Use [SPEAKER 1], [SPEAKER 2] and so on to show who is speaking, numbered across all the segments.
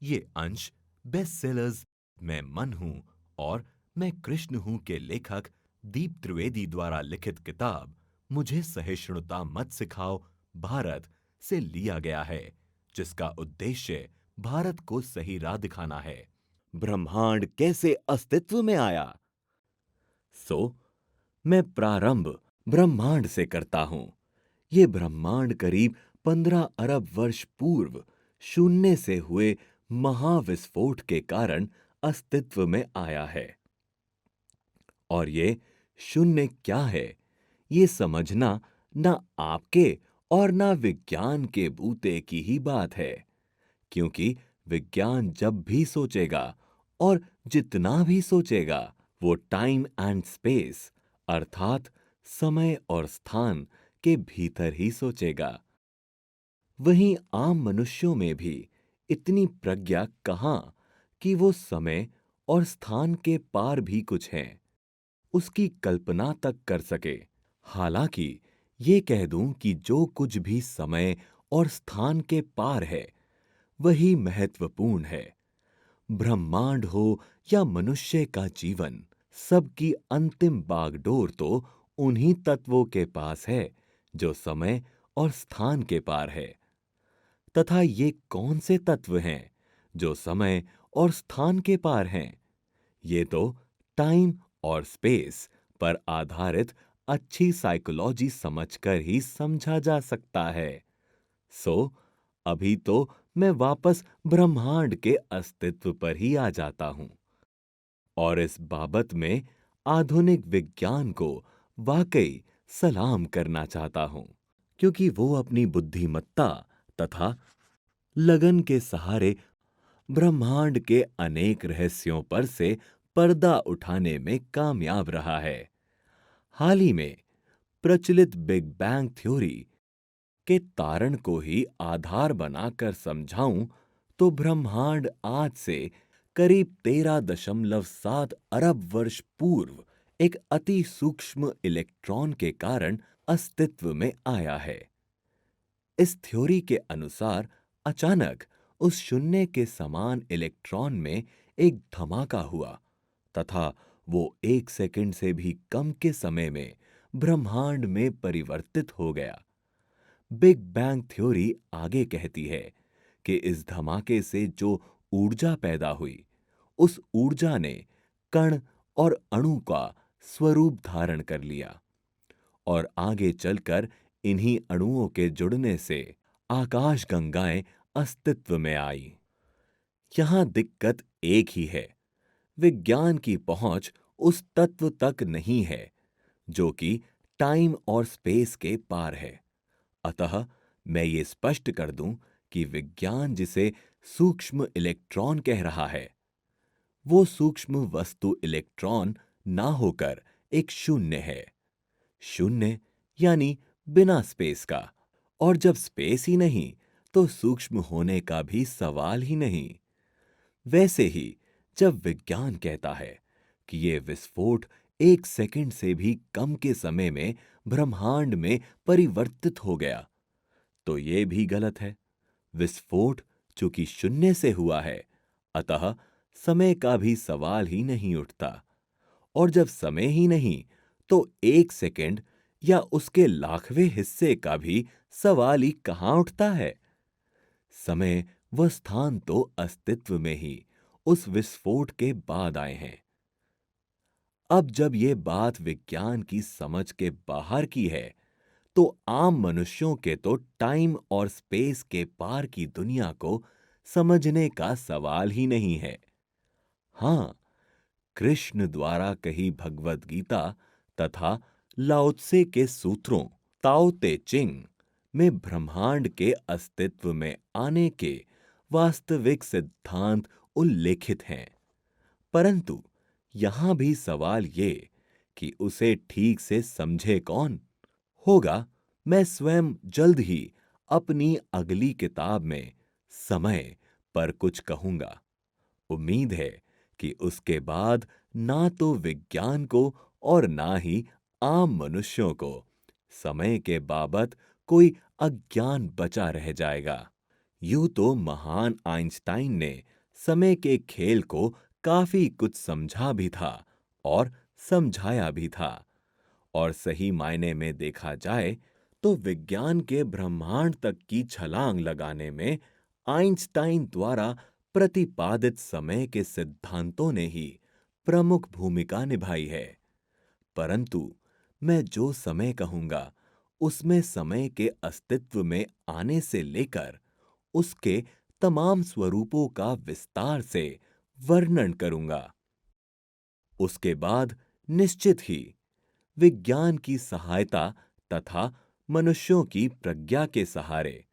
[SPEAKER 1] ये अंश best sellers मैं मन हूं और मैं कृष्ण हूं के लेखक दीप त्रिवेदी द्वारा लिखित किताब मुझे सहिष्णुता मत सिखाओ भारत से लिया गया है, जिसका उद्देश्य भारत को सही राह दिखाना है। ब्रह्मांड कैसे अस्तित्व में आया? सो मैं प्रारंभ ब्रह्मांड से करता हूं। ये ब्रह्मांड करीब 15 अरब वर्ष पूर्व शून्य से हुए महाविस्फोट के कारण अस्तित्व में आया है। और ये शून्य क्या है, ये समझना ना आपके और ना विज्ञान के बूते की ही बात है, क्योंकि विज्ञान जब भी सोचेगा और जितना भी सोचेगा वो टाइम एंड स्पेस अर्थात समय और स्थान के भीतर ही सोचेगा। वहीं आम मनुष्यों में भी इतनी प्रज्ञा कहाँ कि वो समय और स्थान के पार भी कुछ है, उसकी कल्पना तक कर सके। हालांकि ये कह दूं कि जो कुछ भी समय और स्थान के पार है वही महत्वपूर्ण है। ब्रह्मांड हो या मनुष्य का जीवन, सबकी अंतिम बागडोर तो उन्हीं तत्वों के पास है जो समय और स्थान के पार है। तथा ये कौन से तत्व हैं जो समय और स्थान के पार हैं? ये तो टाइम और स्पेस पर आधारित अच्छी साइकोलॉजी समझकर ही समझा जा सकता है। सो अभी तो मैं वापस ब्रह्मांड के अस्तित्व पर ही आ जाता हूं और इस बाबत में आधुनिक विज्ञान को वाकई सलाम करना चाहता हूं, क्योंकि वो अपनी बुद्धिमत्ता तथा लगन के सहारे ब्रह्मांड के अनेक रहस्यों पर से पर्दा उठाने में कामयाब रहा है। हाल ही में प्रचलित बिग बैंग थ्योरी के तारण को ही आधार बनाकर समझाऊं तो ब्रह्मांड आज से करीब 13.7 अरब वर्ष पूर्व एक अति सूक्ष्म इलेक्ट्रॉन के कारण अस्तित्व में आया है। इस थ्योरी के अनुसार अचानक उस शून्य के समान इलेक्ट्रॉन में एक धमाका हुआ तथा वो 1 सेकंड से भी कम के समय में ब्रह्मांड में परिवर्तित हो गया। बिग बैंग थ्योरी आगे कहती है कि इस धमाके से जो ऊर्जा पैदा हुई, उस ऊर्जा ने कण और अणु का स्वरूप धारण कर लिया और आगे चलकर इन्हीं अणुओं के जुड़ने से आकाशगंगाएं अस्तित्व में आई। यहां दिक्कत एक ही है, विज्ञान की पहुंच उस तत्व तक नहीं है जो कि टाइम और स्पेस के पार है। अतः मैं ये स्पष्ट कर दूं कि विज्ञान जिसे सूक्ष्म इलेक्ट्रॉन कह रहा है, वो सूक्ष्म वस्तु इलेक्ट्रॉन ना होकर एक शून्य है। शून्य यानी बिना स्पेस का, और जब स्पेस ही नहीं तो सूक्ष्म होने का भी सवाल ही नहीं। वैसे ही जब विज्ञान कहता है कि ये विस्फोट 1 सेकंड से भी कम के समय में ब्रह्मांड में परिवर्तित हो गया, तो ये भी गलत है। विस्फोट चूंकि शून्य से हुआ है, अतः समय का भी सवाल ही नहीं उठता। और जब समय ही नहीं, तो 1 सेकंड या उसके लाखवें हिस्से का भी सवाल ही कहां उठता है। समय व स्थान तो अस्तित्व में ही उस विस्फोट के बाद आए हैं। अब जब ये बात विज्ञान की समझ के बाहर की है, तो आम मनुष्यों के तो टाइम और स्पेस के पार की दुनिया को समझने का सवाल ही नहीं है। हां, कृष्ण द्वारा कही भगवत गीता तथा लाओ त्से के सूत्रों ताओ ते चिंग में ब्रह्मांड के अस्तित्व में आने के वास्तविक सिद्धांत उल्लेखित हैं, परंतु यहां भी सवाल ये कि उसे ठीक से समझे कौन। होगा, मैं स्वयं जल्द ही अपनी अगली किताब में समय पर कुछ कहूंगा। उम्मीद है कि उसके बाद ना तो विज्ञान को और ना ही आम मनुष्यों को समय के बाबत कोई अज्ञान बचा रह जाएगा, यूं तो महान आइंस्टाइन ने समय के खेल को काफी कुछ समझा भी था और समझाया भी था। और सही मायने में देखा जाए तो विज्ञान के ब्रह्मांड तक की छलांग लगाने में आइंस्टाइन द्वारा प्रतिपादित समय के सिद्धांतों ने ही प्रमुख भूमिका निभाई है। परंतु मैं जो समय कहूंगा उसमें समय के अस्तित्व में आने से लेकर उसके तमाम स्वरूपों का विस्तार से वर्णन करूंगा। उसके बाद निश्चित ही विज्ञान की सहायता तथा मनुष्यों की प्रज्ञा के सहारे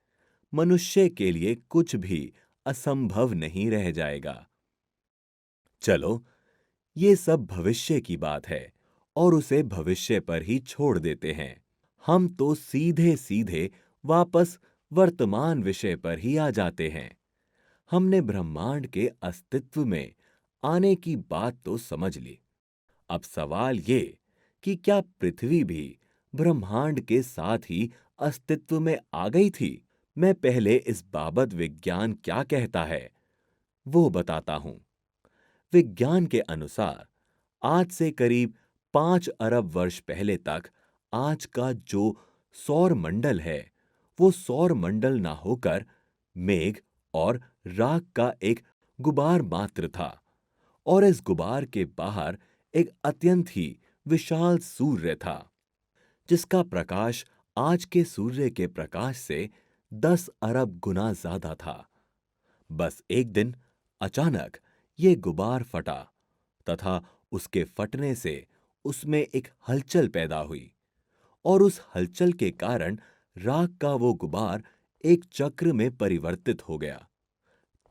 [SPEAKER 1] मनुष्य के लिए कुछ भी असंभव नहीं रह जाएगा। चलो, ये सब भविष्य की बात है और उसे भविष्य पर ही छोड़ देते हैं। हम तो सीधे सीधे वापस वर्तमान विषय पर ही आ जाते हैं। हमने ब्रह्मांड के अस्तित्व में आने की बात तो समझ ली। अब सवाल ये कि क्या पृथ्वी भी ब्रह्मांड के साथ ही अस्तित्व में आ गई थी? मैं पहले इस बाबत विज्ञान क्या कहता है वो बताता हूं। विज्ञान के अनुसार आज से करीब 5 अरब वर्ष पहले तक आज का जो सौर मंडल है वो सौर मंडल ना होकर मेघ और राख का एक गुबार मात्र था। और इस गुबार के बाहर एक अत्यंत ही विशाल सूर्य था जिसका प्रकाश आज के सूर्य के प्रकाश से 10 अरब गुना ज्यादा था। बस एक दिन अचानक ये गुबार फटा तथा उसके फटने से उसमें एक हलचल पैदा हुई और उस हलचल के कारण राख का वो गुबार एक चक्र में परिवर्तित हो गया।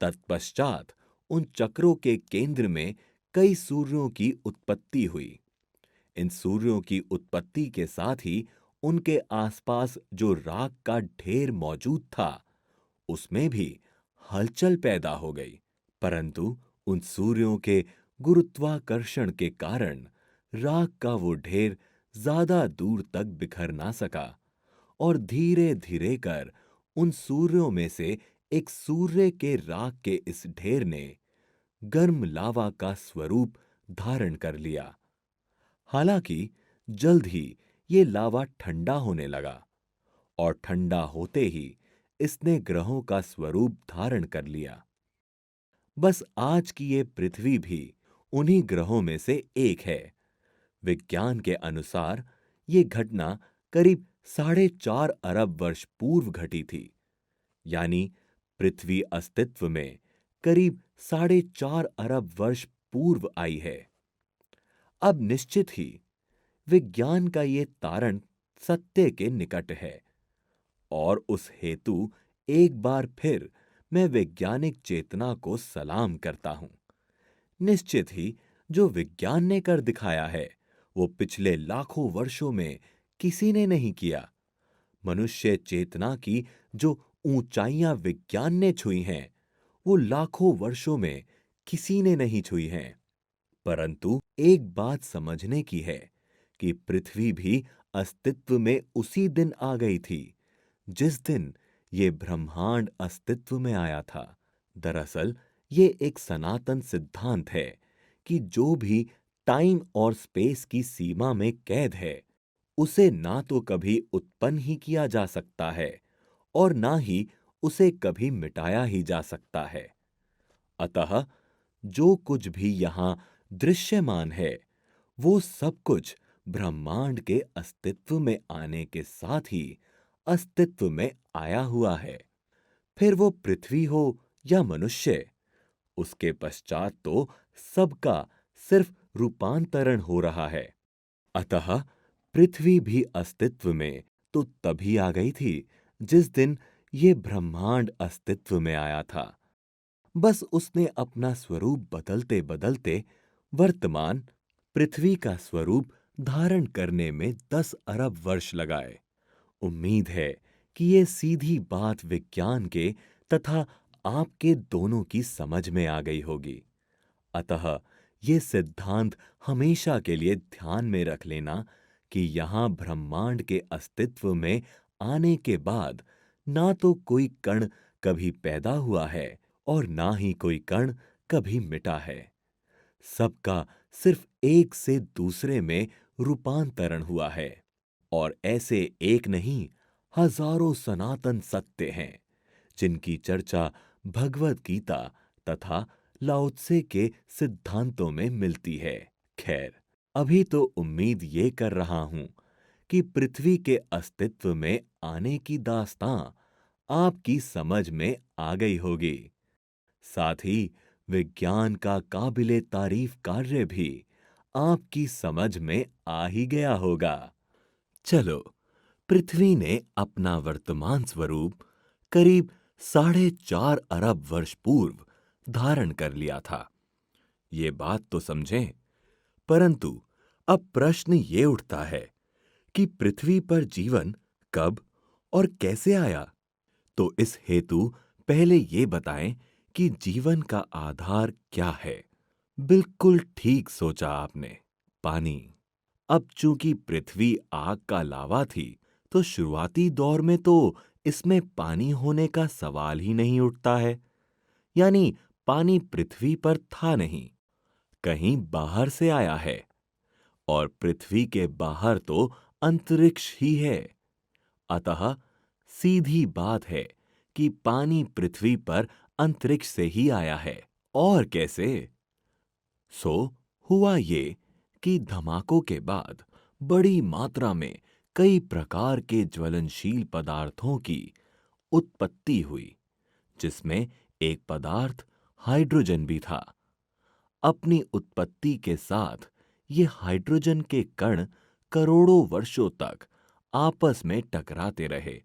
[SPEAKER 1] तत्पश्चात उन चक्रों के केंद्र में कई सूर्यों की उत्पत्ति हुई। इन सूर्यों की उत्पत्ति के साथ ही उनके आसपास जो राख का ढेर मौजूद था उसमें भी हलचल पैदा हो गई। परंतु उन सूर्यों के गुरुत्वाकर्षण के कारण राख का वो ढेर ज्यादा दूर तक बिखर ना सका और धीरे धीरे कर उन सूर्यों में से एक सूर्य के राख के इस ढेर ने गर्म लावा का स्वरूप धारण कर लिया। हालांकि जल्द ही ये लावा ठंडा होने लगा और ठंडा होते ही इसने ग्रहों का स्वरूप धारण कर लिया। बस आज की ये पृथ्वी भी उन्हीं ग्रहों में से एक है। विज्ञान के अनुसार ये घटना करीब 4.5 अरब वर्ष पूर्व घटी थी। यानी पृथ्वी अस्तित्व में करीब 4.5 अरब वर्ष पूर्व आई है। अब निश्चित ही विज्ञान का ये तारण सत्य के निकट है और उस हेतु एक बार फिर मैं वैज्ञानिक चेतना को सलाम करता हूं। निश्चित ही जो विज्ञान ने कर दिखाया है वो पिछले लाखों वर्षों में किसी ने नहीं किया। मनुष्य चेतना की जो ऊंचाइयां विज्ञान ने छुई हैं वो लाखों वर्षों में किसी ने नहीं छुई हैं। परंतु एक बात समझने की है कि पृथ्वी भी अस्तित्व में उसी दिन आ गई थी जिस दिन ये ब्रह्मांड अस्तित्व में आया था। दरअसल ये एक सनातन सिद्धांत है कि जो भी टाइम और स्पेस की सीमा में कैद है उसे ना तो कभी उत्पन्न ही किया जा सकता है और ना ही उसे कभी मिटाया ही जा सकता है। अतः जो कुछ भी यहां दृश्यमान है वो सब कुछ ब्रह्मांड के अस्तित्व में आने के साथ ही अस्तित्व में आया हुआ है। फिर वो पृथ्वी हो या मनुष्य, उसके पश्चात तो सबका सिर्फ रूपांतरण हो रहा है। अतः पृथ्वी भी अस्तित्व में तो तभी आ गई थी जिस दिन ये ब्रह्मांड अस्तित्व में आया था। बस उसने अपना स्वरूप बदलते बदलते वर्तमान पृथ्वी का स्वरूप धारण करने में 10 अरब वर्ष लगाए। उम्मीद है कि ये सीधी बात विज्ञान के तथा आपके दोनों की समझ में आ गई होगी। अतः ये सिद्धांत हमेशा के लिए ध्यान में रख लेना कि यहां ब्रह्मांड के अस्तित्व में आने के बाद ना तो कोई कण कभी पैदा हुआ है और ना ही कोई कण कभी मिटा है। सबका सिर्फ एक से दूसरे में रूपांतरण हुआ है। और ऐसे एक नहीं, हजारों सनातन सत्य हैं जिनकी चर्चा भगवत गीता तथा लाओ त्से के सिद्धांतों में मिलती है। खैर, अभी तो उम्मीद ये कर रहा हूं कि पृथ्वी के अस्तित्व में आने की दास्तां आपकी समझ में आ गई होगी। साथ ही विज्ञान का काबिले तारीफ कार्य भी आपकी समझ में आ ही गया होगा। चलो, पृथ्वी ने अपना वर्तमान स्वरूप करीब 4.5 अरब वर्ष पूर्व धारण कर लिया था। ये बात तो समझें, परंतु अब प्रश्न ये उठता है कि पृथ्वी पर जीवन कब और कैसे आया। तो इस हेतु पहले ये बताएं कि जीवन का आधार क्या है। बिल्कुल ठीक सोचा आपने, पानी। अब चूंकि पृथ्वी आग का लावा थी, तो शुरुआती दौर में तो इसमें पानी होने का सवाल ही नहीं उठता है। यानी पानी पृथ्वी पर था नहीं, कहीं बाहर से आया है। और पृथ्वी के बाहर तो अंतरिक्ष ही है। अतः सीधी बात है कि पानी पृथ्वी पर अंतरिक्ष से ही आया है। और कैसे? सो हुआ ये कि धमाकों के बाद बड़ी मात्रा में कई प्रकार के ज्वलनशील पदार्थों की उत्पत्ति हुई, जिसमें एक पदार्थ हाइड्रोजन भी था। अपनी उत्पत्ति के साथ ये हाइड्रोजन के कण करोड़ों वर्षों तक आपस में टकराते रहे।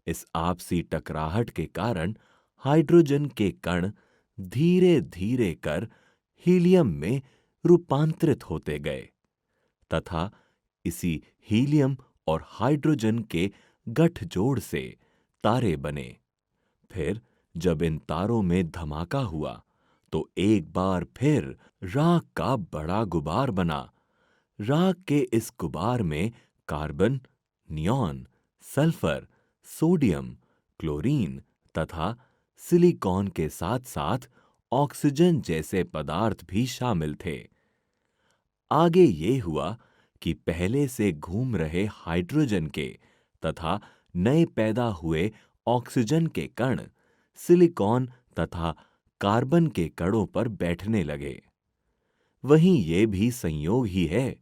[SPEAKER 1] इस आपसी टकराहट के कारण हाइड्रोजन के कण धीरे धीरे कर हीलियम में रूपांतरित होते गए तथा इसी हीलियम और हाइड्रोजन के गठजोड़ से तारे बने। फिर जब इन तारों में धमाका हुआ तो एक बार फिर राख का बड़ा गुबार बना। राख के इस गुबार में carbon, neon, sulphur, sodium, chlorine तथा सिलिकॉन के साथ साथ ऑक्सीजन जैसे पदार्थ भी शामिल थे। आगे ये हुआ कि पहले से घूम रहे हाइड्रोजन के तथा नए पैदा हुए ऑक्सीजन के कण सिलिकॉन तथा कार्बन के कणों पर बैठने लगे। वहीं ये भी संयोग ही है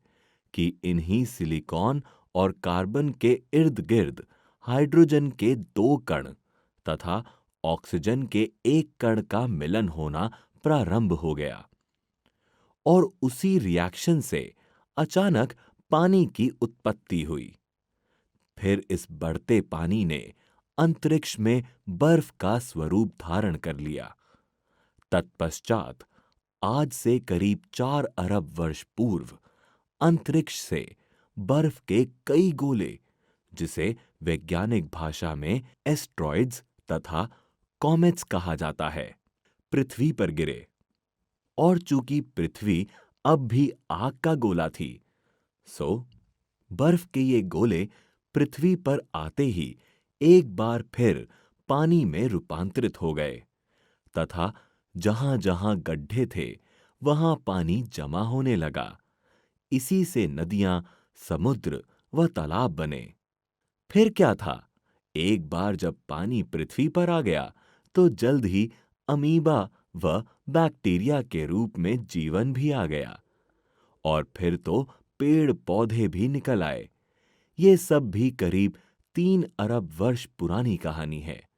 [SPEAKER 1] कि इन्हीं सिलिकॉन और कार्बन के इर्द गिर्द हाइड्रोजन के 2 कण तथा ऑक्सीजन के 1 कण का मिलन होना प्रारंभ हो गया। और उसी रिएक्शन से अचानक पानी की उत्पत्ति हुई। फिर इस बढ़ते पानी ने अंतरिक्ष में बर्फ का स्वरूप धारण कर लिया। तत्पश्चात आज से करीब 4 अरब वर्ष पूर्व अंतरिक्ष से बर्फ के कई गोले, जिसे वैज्ञानिक भाषा में एस्ट्रॉइड्स तथा कॉमेट्स कहा जाता है, पृथ्वी पर गिरे। और चूंकि पृथ्वी अब भी आग का गोला थी, सो बर्फ के ये गोले पृथ्वी पर आते ही एक बार फिर पानी में रूपांतरित हो गए तथा जहां-जहां गड्ढे थे, वहां पानी जमा होने लगा। इसी से नदियां, समुद्र व तालाब बने। फिर क्या था? एक बार जब पानी पृथ्वी पर आ गया, तो जल्द ही अमीबा व बैक्टीरिया के रूप में जीवन भी आ गया। और फिर तो पेड़ पौधे भी निकल आए। ये सब भी करीब 3 अरब वर्ष पुरानी कहानी है।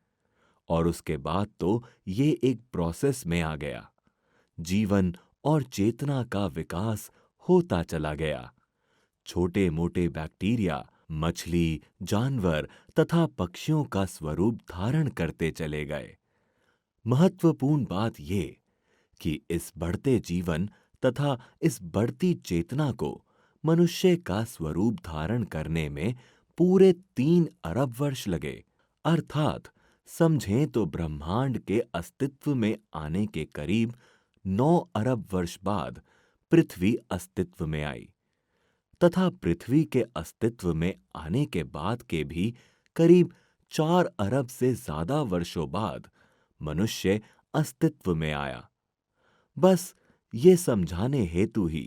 [SPEAKER 1] और उसके बाद तो ये एक प्रोसेस में आ गया। जीवन और चेतना का विकास होता चला गया। छोटे मोटे बैक्टीरिया, मछली, जानवर तथा पक्षियों का स्वरूप धारण करते चले गए। महत्वपूर्ण बात ये कि इस बढ़ते जीवन तथा इस बढ़ती चेतना को मनुष्य का स्वरूप धारण करने में पूरे 3 अरब वर्ष लगे। अर्थात समझें तो ब्रह्मांड के अस्तित्व में आने के करीब 9 अरब वर्ष बाद पृथ्वी अस्तित्व में आई तथा पृथ्वी के अस्तित्व में आने के बाद के भी करीब 4 अरब से ज्यादा वर्षों बाद मनुष्य अस्तित्व में आया। बस ये समझाने हेतु ही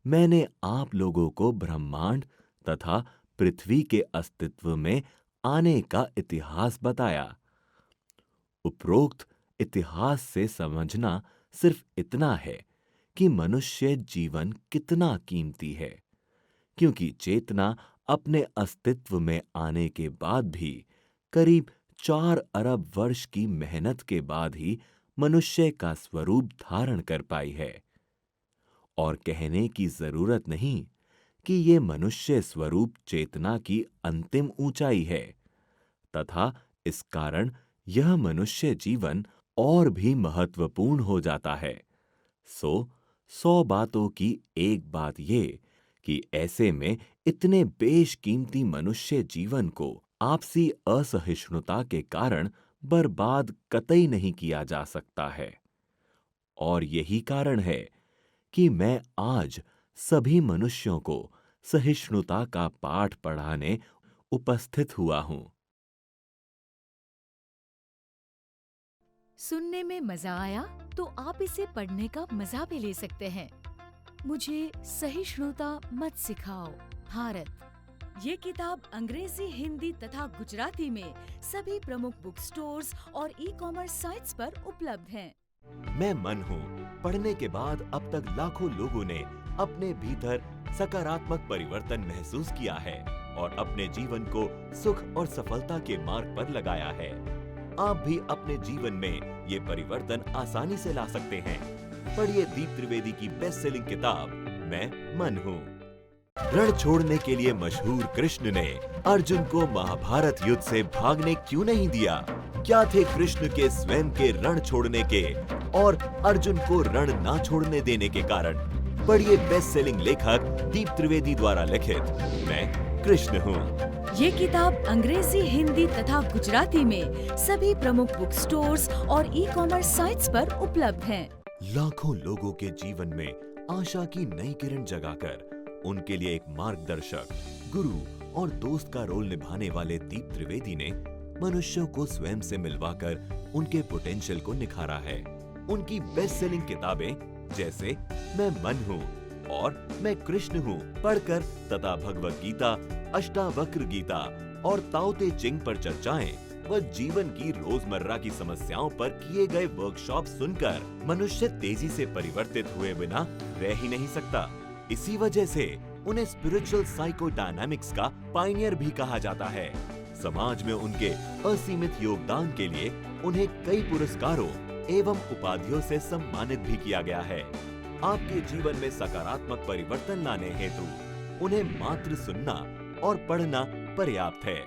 [SPEAKER 1] मैंने आप लोगों को ब्रह्मांड तथा पृथ्वी के अस्तित्व में आने का इतिहास बताया। उपरोक्त इतिहास से समझना सिर्फ इतना है कि मनुष्य जीवन कितना कीमती है, क्योंकि चेतना अपने अस्तित्व में आने के बाद भी करीब 4 अरब वर्ष की मेहनत के बाद ही मनुष्य का स्वरूप धारण कर पाई है। और कहने की जरूरत नहीं कि ये मनुष्य स्वरूप चेतना की अंतिम ऊंचाई है, तथा इस कारण यह मनुष्य जीवन और भी महत्वपूर्ण हो जाता है। 100 बातों की एक बात ये कि ऐसे में इतने बेशकीमती मनुष्य जीवन को आपसी असहिष्णुता के कारण बर्बाद कतई नहीं किया जा सकता है। और यही कारण है कि मैं आज सभी मनुष्यों को सहिष्णुता का पाठ पढ़ाने उपस्थित हुआ हूं।
[SPEAKER 2] सुनने में मजा आया तो आप इसे पढ़ने का मजा भी ले सकते हैं। मुझे सहिष्णुता मत सिखाओ, भारत। ये किताब अंग्रेजी, हिंदी तथा गुजराती में सभी प्रमुख बुक स्टोर्स और ई-कॉमर्स साइट्स पर उपलब्ध है।
[SPEAKER 1] मैं मन हूँ पढ़ने के बाद अब तक लाखों लोगों ने अपने भीतर सकारात्मक परिवर्तन महसूस किया है और अपने जीवन को सुख और सफलता के मार्ग पर लगाया है। आप भी अपने जीवन में ये परिवर्तन आसानी से ला सकते हैं। पढ़िए दीप त्रिवेदी की बेस्ट सेलिंग किताब मैं मन हूँ। रण छोड़ने के लिए मशहूर कृष्ण ने अर्जुन को महाभारत युद्ध से भागने क्यों नहीं दिया? क्या थे कृष्ण के स्वयं के रण छोड़ने के और अर्जुन को रण ना छोड़ने देने के कारण? पढ़िए बेस्ट सेलिंग लेखक दीप त्रिवेदी द्वारा लिखित मैं कृष्ण हूँ।
[SPEAKER 2] ये किताब अंग्रेजी, हिंदी तथा गुजराती में सभी प्रमुख बुक स्टोर्स और ई-कॉमर्स साइट्स पर उपलब्ध है।
[SPEAKER 1] लाखों लोगों के जीवन में आशा की नई किरण जगाकर उनके लिए एक मार्गदर्शक, गुरु और दोस्त का रोल निभाने वाले दीप त्रिवेदी ने मनुष्यों को स्वयं से मिलवाकर उनके पोटेंशियल को निखारा है। उनकी बेस्ट सेलिंग किताबें जैसे मैं मन हूँ और मैं कृष्ण हूँ पढ़कर तथा भगवत गीता, अष्टावक्र गीता और ताओ ते चिंग पर चर्चाएं व जीवन की रोजमर्रा की समस्याओं पर किए गए वर्कशॉप सुनकर मनुष्य तेजी से परिवर्तित हुए बिना रह ही नहीं सकता। इसी वजह से उन्हें स्पिरिचुअल साइकोडायनामिक्स का पायनियर भी कहा जाता है। समाज में उनके असीमित योगदान के लिए उन्हें कई पुरस्कारों एवं उपाधियों से सम्मानित भी किया गया है। आपके जीवन में सकारात्मक परिवर्तन लाने हेतु उन्हें मात्र सुनना और पढ़ना पर्याप्त है।